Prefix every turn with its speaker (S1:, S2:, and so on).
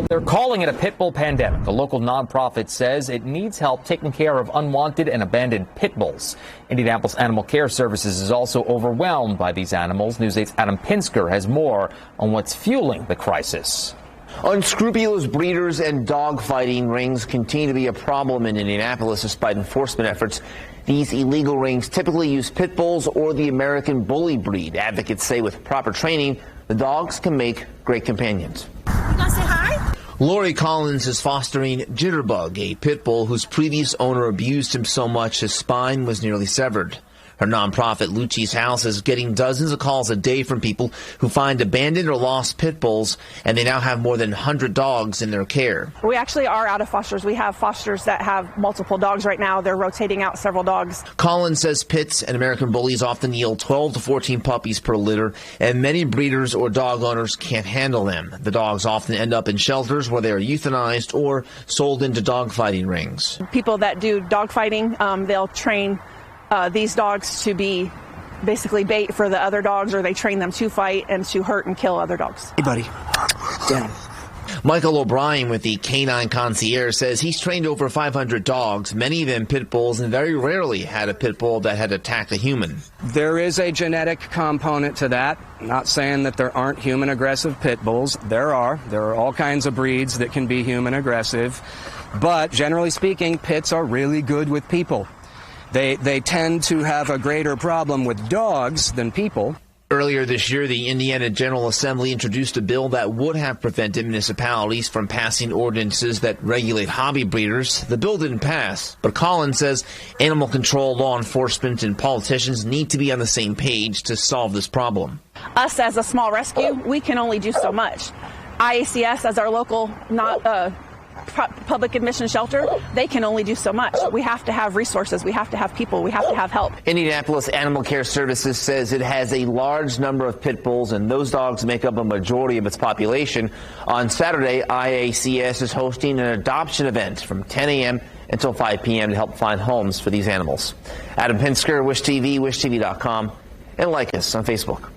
S1: Well, they're calling it a pit bull pandemic. A local nonprofit says it needs help taking care of unwanted and abandoned pit bulls. Indianapolis Animal Care Services is also overwhelmed by these animals. News 8's Adam Pinsker has more on what's fueling the crisis.
S2: Unscrupulous breeders and dogfighting rings continue to be a problem in Indianapolis despite enforcement efforts. These illegal rings typically use pit bulls or the American bully breed. Advocates say with proper training, the dogs can make great companions.
S3: You gonna say hi?
S2: Lori Collins is fostering Jitterbug, a pit bull whose previous owner abused him so much his spine was nearly severed. Her nonprofit, Lucci's House, is getting dozens of calls a day from people who find abandoned or lost pit bulls, and they now have more than 100 dogs in their care.
S4: We actually are out of fosters. We have fosters that have multiple dogs right now. They're rotating out several dogs.
S2: Collins says pits and American bullies often yield 12 to 14 puppies per litter, and many breeders or dog owners can't handle them. The dogs often end up in shelters where they are euthanized or sold into dogfighting rings.
S4: People that do dogfighting, they'll train these dogs to be basically bait for the other dogs, or they train them to fight and to hurt and kill other dogs.
S5: Hey, buddy. Down.
S2: Michael O'Brien with the Canine Concierge says he's trained over 500 dogs, many of them pit bulls, and very rarely had a pit bull that had attacked a human.
S5: There is a genetic component to that. Not saying that there aren't human aggressive pit bulls. There are all kinds of breeds that can be human aggressive. But generally speaking, pits are really good with people. They tend to have a greater problem with dogs than people.
S2: Earlier this year, the Indiana General Assembly introduced a bill that would have prevented municipalities from passing ordinances that regulate hobby breeders. The bill didn't pass, but Collins says animal control, law enforcement, and politicians need to be on the same page to solve this problem.
S4: Us as a small rescue, we can only do so much. IACS as our local public admission shelter, they can only do so much. We have to have resources. We have to have people. We have to have help.
S2: Indianapolis Animal Care Services says it has a large number of pit bulls, and those dogs make up a majority of its population. On Saturday, IACS is hosting an adoption event from 10 a.m. until 5 p.m. to help find homes for these animals. Adam Pinsker, Wish TV, wishtv.com, and like us on Facebook.